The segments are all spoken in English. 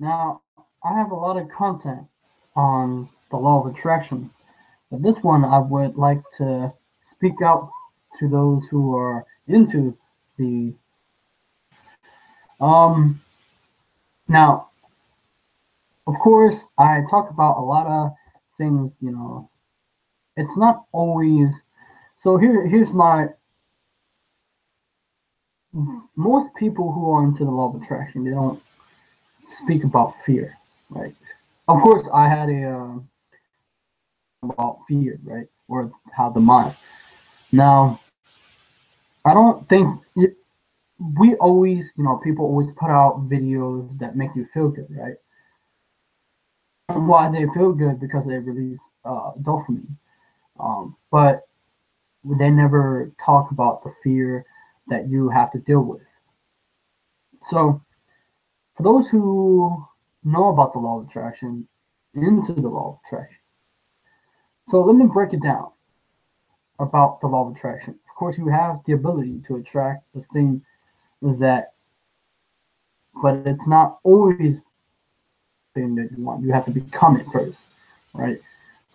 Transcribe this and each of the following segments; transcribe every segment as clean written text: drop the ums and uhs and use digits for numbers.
Now, I have a lot of content on the law of attraction, but this one I would like to speak out to those who are into the now, of course, I talk about a lot of things, it's not always so here's my most people who are into the law of attraction, they don't speak about fear, right? Of course, I had a about fear, right, or how the mind. Now, I don't think we always, people always put out videos that make you feel good, right? Why they feel good because they release dopamine, but they never talk about the fear that you have to deal with. So, for those who know about the law of attraction, into the law of attraction. So let me break it down about the law of attraction. Of course, you have the ability to attract the thing that, but it's not always the thing that you want. You have to become it first, right?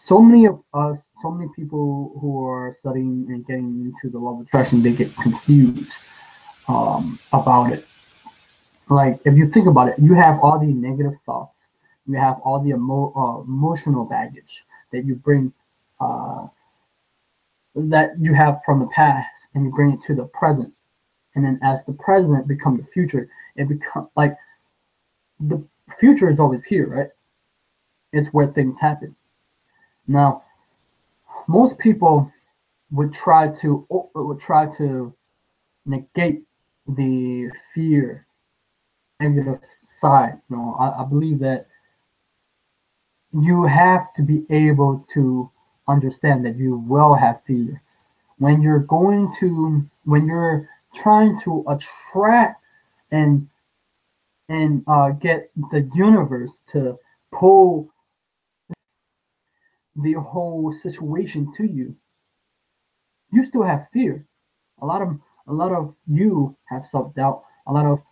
So many of us, so many people who are studying and getting into the law of attraction, they get confused about it. Like, if you think about it, you have all the negative thoughts, you have all the emotional baggage that you bring, uh, that you have from the past, and you bring it to the present. And then as the present becomes the future, it becomes like the future is always here, right? It's where things happen. Now, most people would try to negate the fear negative side. I believe that you have to be able to understand that you will have fear when you're trying to attract and get the universe to pull the whole situation to you. You still have fear. A lot of you have self-doubt, a lot of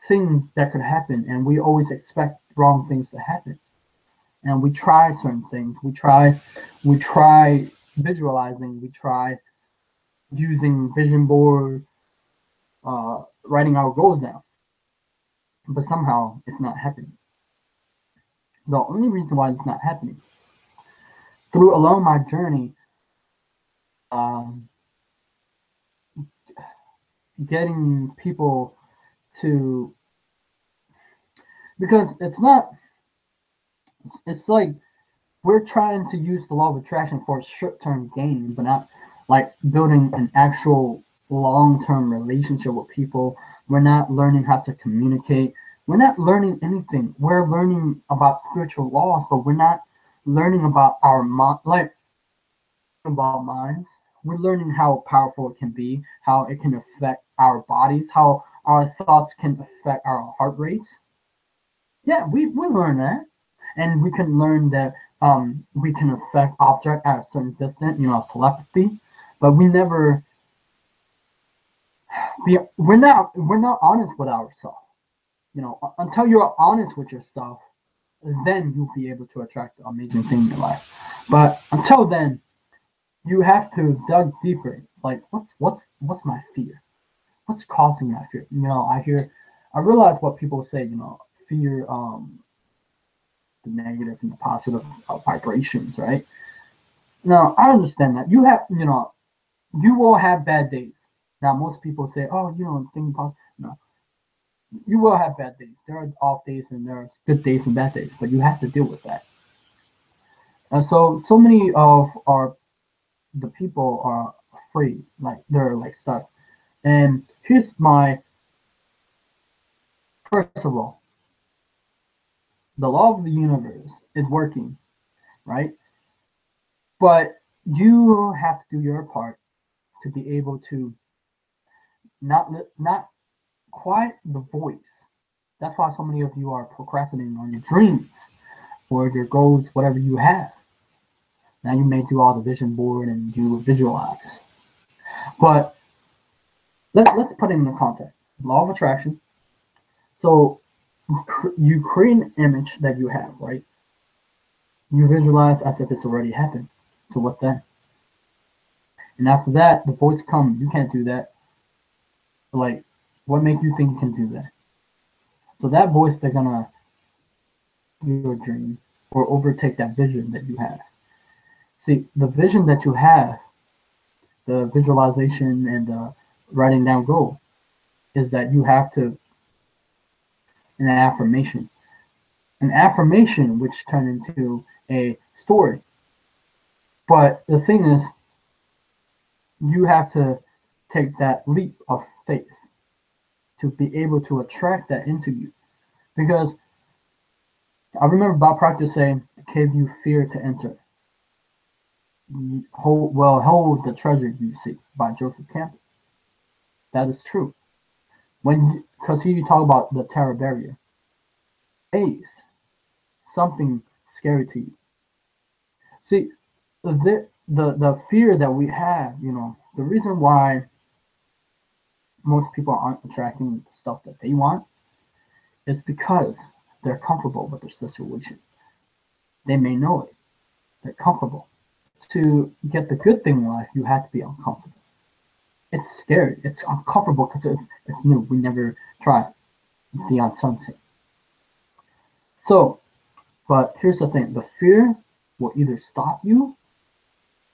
things that could happen, and we always expect wrong things to happen, and we try certain things, we try visualizing, we try using vision board, writing our goals down, but somehow it's not happening. The only reason why it's not happening, through along my journey, um, getting people to, because it's like we're trying to use the law of attraction for a short-term gain, but not like building an actual long-term relationship with people. We're not learning how to communicate. We're not learning anything. We're learning about spiritual laws, but we're not learning about our mind, like about minds. We're learning how powerful it can be, how it can affect our bodies, how our thoughts can affect our heart rates. Yeah, we learn that, and we can learn that we can affect object at a certain distance, telepathy. But we're not honest with ourselves. Until you're honest with yourself, then you'll be able to attract the amazing thing in your life. But until then, you have to dig deeper. Like, what's my fear? What's causing my fear? I realize what people say. Fear, the negative and the positive vibrations, right? Now, I understand that you will have bad days. Now, most people say, "Oh, think positive." No, you will have bad days. There are off days and there are good days and bad days, but you have to deal with that. And so many of the people are afraid, like they're like stuck. And here's my first of all, the law of the universe is working, right? But you have to do your part to be able to not quiet the voice. That's why so many of you are procrastinating on your dreams or your goals, whatever you have. Now you may do all the vision board and you visualize, but let's put it in the context. Law of attraction. So you create an image that you have, right? You visualize as if it's already happened. So what then? And after that, the voice comes. You can't do that. Like, what makes you think you can do that? So that voice, they're gonna your dream or overtake that vision that you have. See, the vision that you have, the visualization and the writing down goal, is that you have to an affirmation which turn into a story. But the thing is, you have to take that leap of faith to be able to attract that into you. Because I remember Bob Proctor saying, "Give you fear to enter. Hold the treasure you seek" by Joseph Campbell. That is true. Because he talked about the terror barrier, face something scary to you. See, the fear that we have, the reason why most people aren't attracting the stuff that they want is because they're comfortable with their situation. They may know it. They're comfortable. To get the good thing in life, you have to be uncomfortable. It's scary. It's uncomfortable because it's new. We never tried the uncertainty. So, but here's the thing: the fear will either stop you,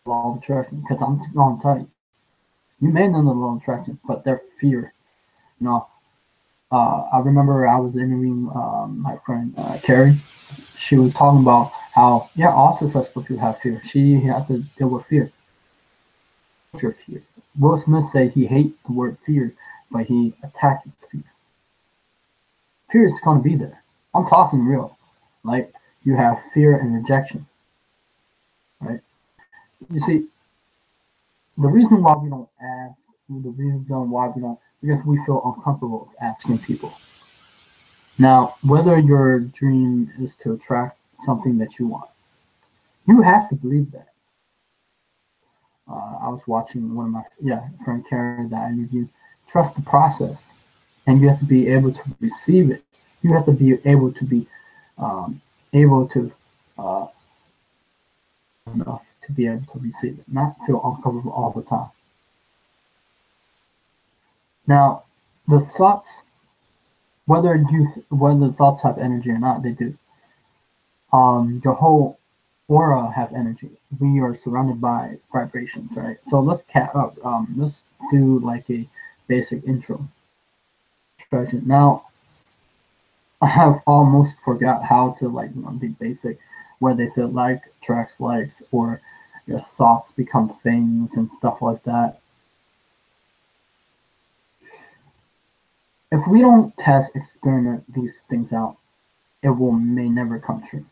law of attraction. Because I'm going to tell you, you may know the law of attraction, but their fear. You know, I remember I was interviewing my friend Carrie. She was talking about how all successful people have fear. She had to deal with fear. Your fear. Will Smith said he hates the word fear, but he attacked fear. Fear is going to be there. I'm talking real. Like, you have fear and rejection, right? You see, the reason why we don't ask, the reason why we don't, because we feel uncomfortable asking people. Now, whether your dream is to attract something that you want, you have to believe that. I was watching one of my friend Karen that I interviewed. Trust the process, and you have to be able to receive it. You have to be able to be able to enough to be able to receive it, not feel uncomfortable all the time. Now, the thoughts, whether the thoughts have energy or not, they do. Your whole aura have energy. We are surrounded by vibrations, right? So let's do like a basic intro. Now, I have almost forgot how to be basic, where they said like attracts likes or your thoughts become things and stuff like that. If we don't experiment these things out, it may never come true.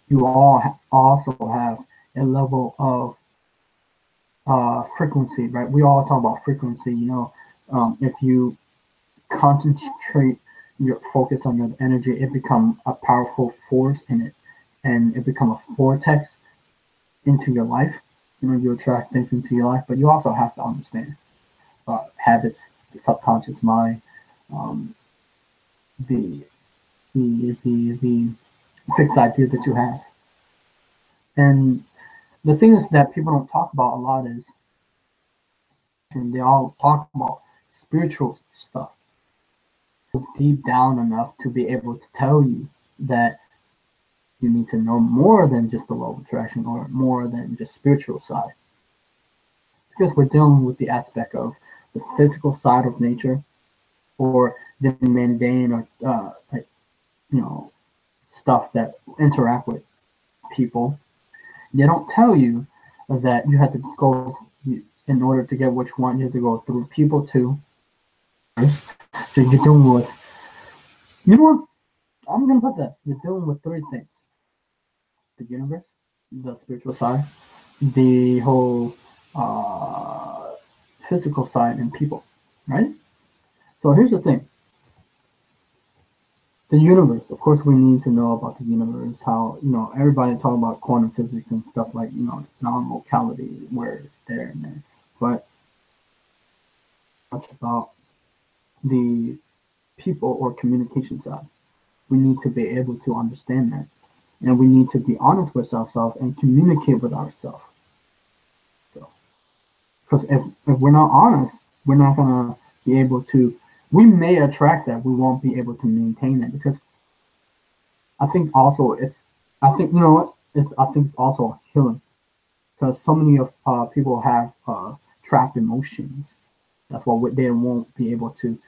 You all also have a level of frequency, right? We all talk about frequency. If you concentrate your focus on your energy, it becomes a powerful force in it, and it becomes a vortex into your life. You attract things into your life, but you also have to understand habits, the subconscious mind, the the fixed idea that you have. And the thing is that people don't talk about a lot is, and they all talk about spiritual stuff deep down enough to be able to tell you that you need to know more than just the law of attraction or more than just spiritual side. Because we're dealing with the aspect of the physical side of nature or the mundane or stuff that interact with people. They don't tell you that you have to go, in order to get what you want, you have to go through people too. So you're dealing with, you know what? I'm going to put that. You're dealing with three things: the universe, the spiritual side, the whole physical side, and people, right? So here's the thing. The universe, of course, we need to know about the universe, how, everybody talk about quantum physics and stuff like, non-locality, where it's there and there. But much about the people or communication side. We need to be able to understand that. And we need to be honest with ourselves and communicate with ourselves. So, because if we're not honest, we're not gonna be able to. We may attract that, we won't be able to maintain it because I think also it's. I think you know what it's. I think it's also healing because so many of people have trapped emotions. That's why they won't be able to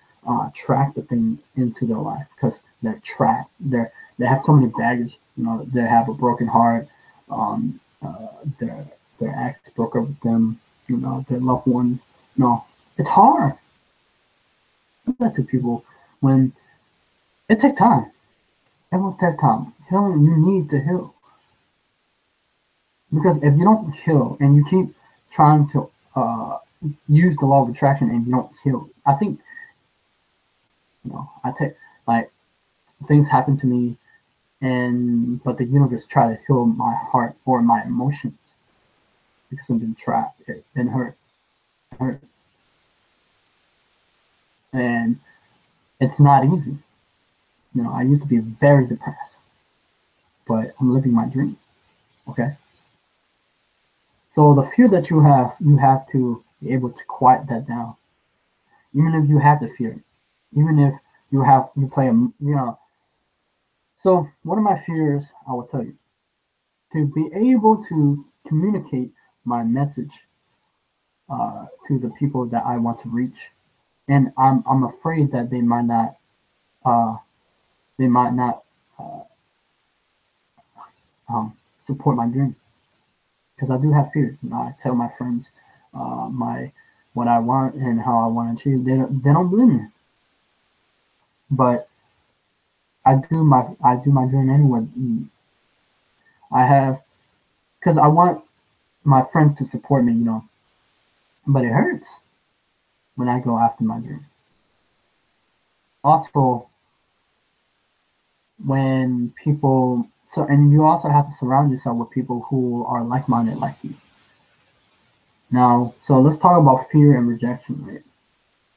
track the thing into their life because they're trapped. They have so many baggage. You know, they have a broken heart. Their ex broke up with them. You know, their loved ones. No, it's hard. That to people when it takes time. It will take time. Healing, you need to heal because if you don't heal and you keep trying to use the law of attraction and you don't heal, I think I take like things happen to me and but the universe try to heal my heart or my emotions because I've been trapped and hurt, and it's not easy. I used to be very depressed, but I'm living my dream. Okay, so the fear that you have to be able to quiet that down. Even if you have the fear, even if you play a. So one of my fears, I will tell you, to be able to communicate my message to the people that I want to reach, and I'm afraid that uh, they might not uh, support my dream because I do have fears. I tell my friends my what I want and how I want to achieve. They don't believe me, but I do my dream anyway. I have because I want my friends to support me. But it hurts when I go after my dream. Also, when people and you also have to surround yourself with people who are like-minded like you. Now, so let's talk about fear and rejection, right?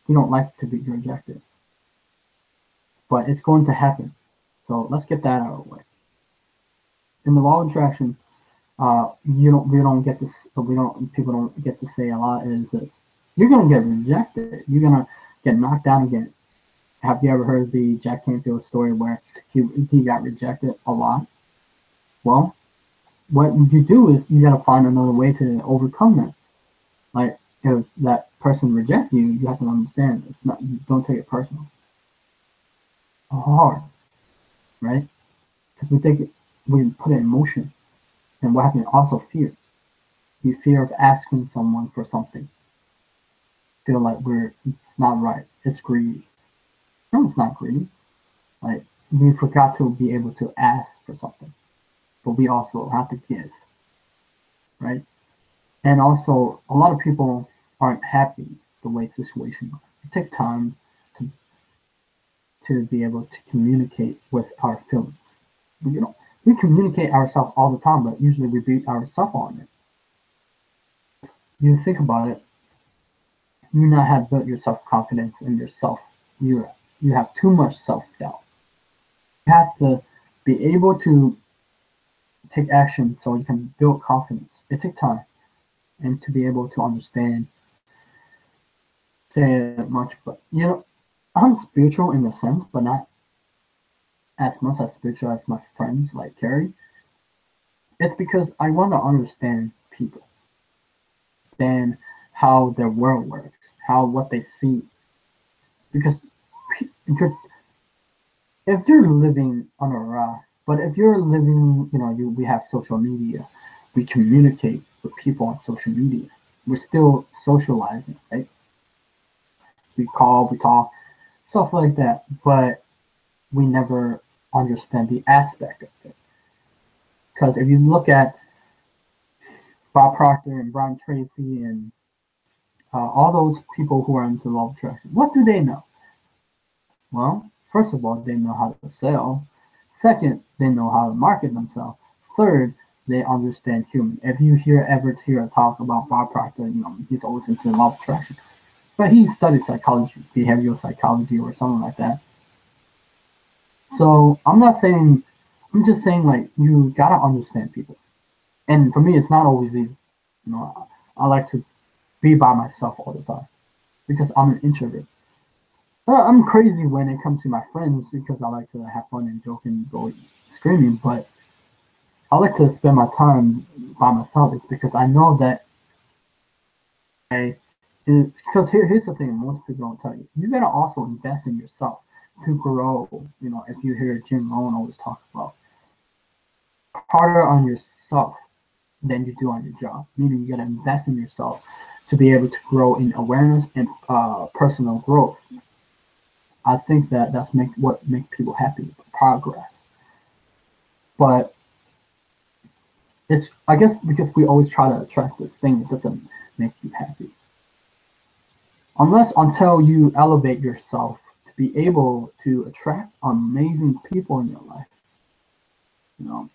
You don't like to be rejected, but it's going to happen. So let's get that out of the way. In the law of attraction, we don't get this, we don't people don't get to say a lot is this: you're gonna get rejected. You're gonna get knocked down again. Have you ever heard the Jack Canfield story where he got rejected a lot? Well, what you do is you gotta find another way to overcome that. Like if that person rejects you, you have to understand it's not. You don't take it personal. Hard, right? Because we put it in motion, and what happens? Also fear. The fear of asking someone for something. Feel like it's not right. It's greedy. No, it's not greedy. Like we forgot to be able to ask for something, but we also have to give, right? And also, a lot of people aren't happy the way situation are. It takes time to be able to communicate with our feelings. We communicate ourselves all the time, but usually we beat ourselves on it. You think about it, you not have built your self confidence in yourself. You have too much self doubt. You have to be able to take action so you can build confidence. It takes time and to be able to understand say it much, but I'm spiritual in a sense, but not as much as spiritual as my friends like Carrie. It's because I want to understand people, understand how their world works, how what they see. Because if you're living on a rock, but if you're living, we have social media, we communicate with people on social media. We're still socializing, right? We call, we talk, stuff like that, but we never understand the aspect of it. Because if you look at Bob Proctor and Brian Tracy and all those people who are into law of attraction, what do they know? Well, first of all, they know how to sell. Second, they know how to market themselves. Third, they understand human. If you ever hear a talk about Bob Proctor, he's always into law of attraction. But he studied psychology, behavioral psychology or something like that. So I'm just saying like you gotta understand people. And for me, it's not always easy. You know, I like to be by myself all the time because I'm an introvert. I'm crazy when it comes to my friends because I like to have fun and joke and go screaming. But I like to spend my time by myself. It's because I know that because here's the thing most people don't tell you. You gotta also invest in yourself to grow. You know, if you hear Jim Rohn always talk about harder on yourself than you do on your job. Meaning you gotta invest in yourself to be able to grow in awareness and personal growth. I think that that's what makes people happy, progress. But it's I guess because we always try to attract this thing that doesn't make you happy. Unless until you elevate yourself to be able to attract amazing people in your life. You know,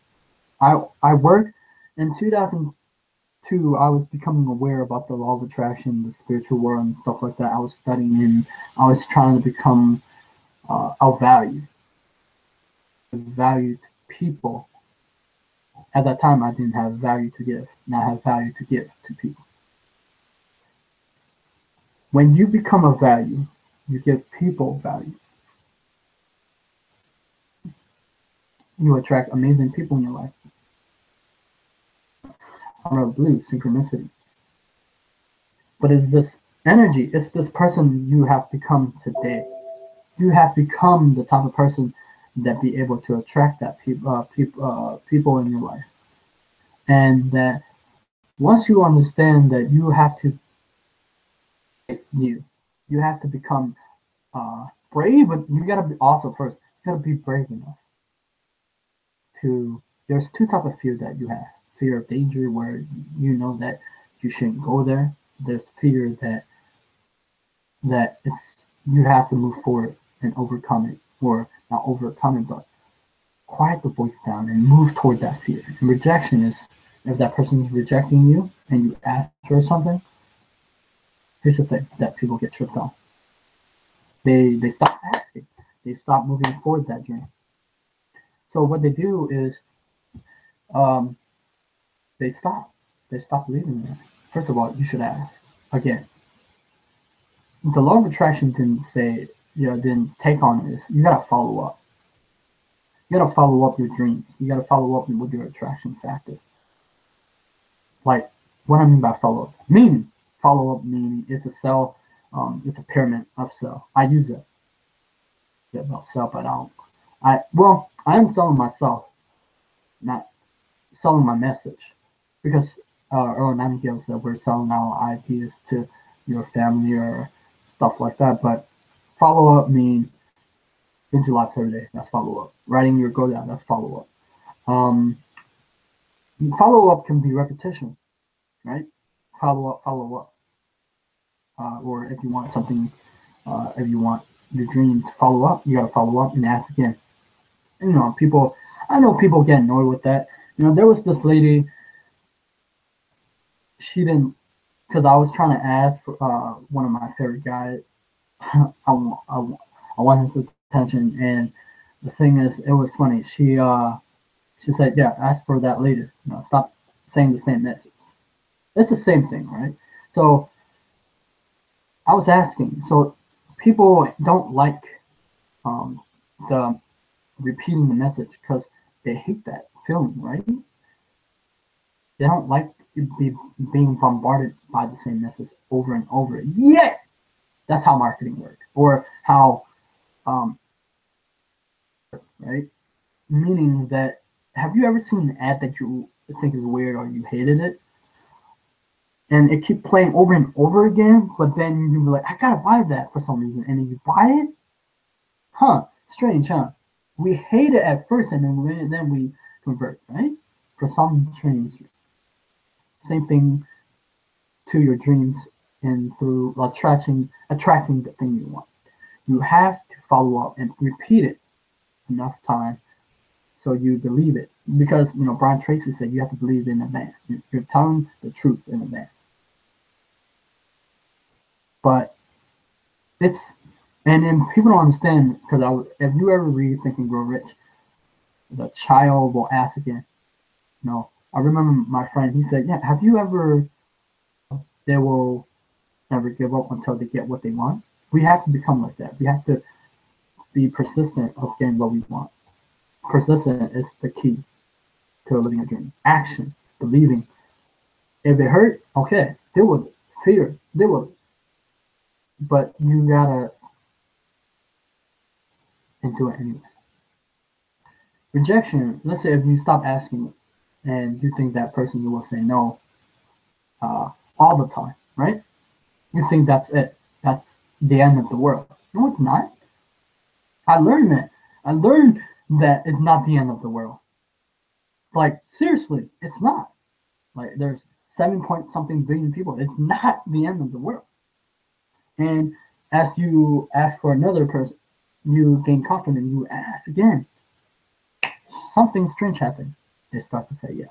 I worked in 2002. I was becoming aware about the law of attraction, the spiritual world, and stuff like that. I was studying and I was trying to become of value to people. At that time, I didn't have value to give. Now I have value to give to people. When you become a value, you give people value. You attract amazing people in your life. I wrote blue, synchronicity. But it's this energy, it's this person you have become today. You have become the type of person that be able to attract that people in your life. And that once you understand that you have to you, you have to become brave, but you gotta be also first, you gotta be brave enough to there's two type of fear that you have. Fear of danger where you know that you shouldn't go there. There's fear that it's you have to move forward and overcome it, or not overcome it, but quiet the voice down and move toward that fear. And rejection is if that person is rejecting you and you ask for something. Here's the thing that people get tripped on. They stop asking. They stop moving forward that dream. So what they do is um, they stop. They stop believing in it. First of all, you should ask. Again, the law of attraction didn't say, didn't take on this. You gotta follow up. You gotta follow up your dreams. You gotta follow up with your attraction factor. Like, what I mean by follow up? Meaning, follow up meaning it's a cell, it's a pyramid of cell. I use it. Yeah, about self, but I don't. I am selling myself, not selling my message, because Earl Nightingale said we're selling our ideas to your family or stuff like that. But follow up means visualize every day. That's follow up. Writing your goal down. That's follow up. Follow up can be repetition, right? Follow up. Or if you want something, if you want your dream to follow up, you got to follow up and ask again. And, I know people get annoyed with that. There was this lady. She didn't, because I was trying to ask for one of my favorite guys. I want his attention, and the thing is, it was funny. She said, "Yeah, ask for that later. Stop saying the same message." It's the same thing, right? So I was asking. So people don't like the repeating the message because they hate that feeling, right? They don't like being bombarded by the same message over and over. Yeah, that's how marketing works, or how, right? Meaning that, have you ever seen an ad that you think is weird or you hated it, and it keep playing over and over again, but then you were like, I gotta buy that for some reason, and then you buy it? Huh? Strange, huh? We hate it at first, and then we convert, right? For some strange. Same thing to your dreams and through attracting the thing you want. You have to follow up and repeat it enough time so you believe it. Because Brian Tracy said you have to believe in advance. You're telling the truth in advance. But it's And then people don't understand because if you ever read Think and Grow Rich, the child will ask again. No, I remember my friend. He said, "Yeah, have you ever? They will never give up until they get what they want." We have to become like that. We have to be persistent of getting what we want. Persistent is the key to living a dream. Action, believing. If it hurt, okay, deal with it. Fear, deal with it. But you gotta do it anyway. Rejection. Let's say if you stop asking and you think that person you will say no uh, all the time, right? You think that's it. That's the end of the world. No, it's not. I learned that. I learned that it's not the end of the world. Like seriously, it's not. Like there's 7 point something billion people. It's not the end of the world. And as you ask for another person, you gain confidence. You ask again. Something strange happens. They start to say yes.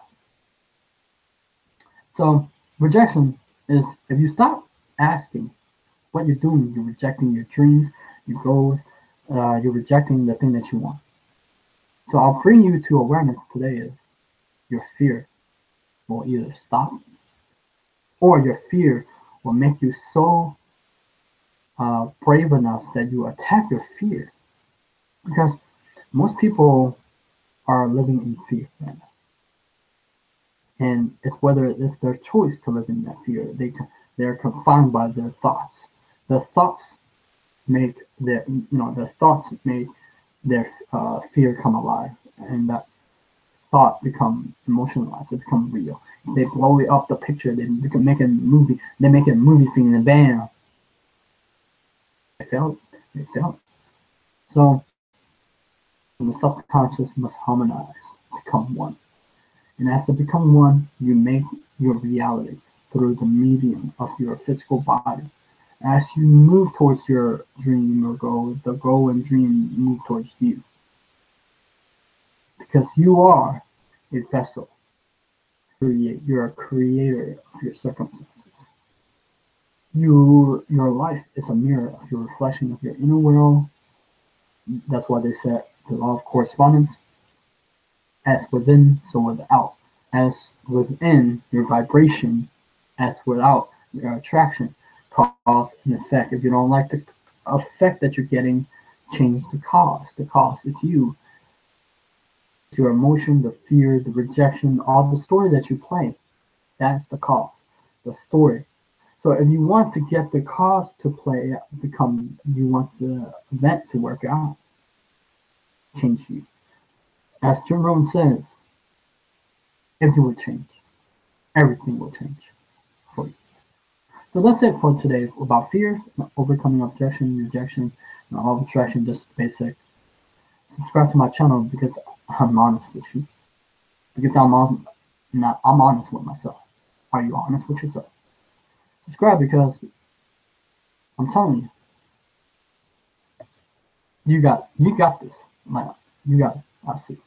So rejection is if you stop asking what you're doing, you're rejecting your dreams, your goals, you're rejecting the thing that you want. So I'll bring you to awareness today is your fear will either stop or your fear will make you so brave enough that you attack your fear. Because most people are living in fear right now. And it's whether it's their choice to live in that fear. They're confined by their thoughts. The thoughts make their thoughts make their fear come alive, and that thought become emotionalized. It become real. They blow it up the picture. They can make a movie. They make a movie scene and bam, they failed. They failed. So the subconscious must harmonize, become one. And as it become one, you make your reality through the medium of your physical body. As you move towards your dream or goal, the goal and dream move towards you. Because you are a vessel. You're a creator of your circumstances. Your life is a mirror of your reflection of your inner world. That's why they said the law of correspondence. As within, so without. As within, your vibration, as without, your attraction. Cause and effect. If you don't like the effect that you're getting, change the cause. The cause, it's you. It's your emotion, the fear, the rejection, all the story that you play. That's the cause, the story. So if you want to get the cause to play, you want the event to work out, change you. As Jim Rohn says, if you would change, everything will change for you. So that's it for today about fear, overcoming objection, rejection, and all of attraction, just basic. Subscribe to my channel because I'm honest with you. Because I'm honest with myself. Are you honest with yourself? Subscribe because I'm telling you, you got this. You got it. I see.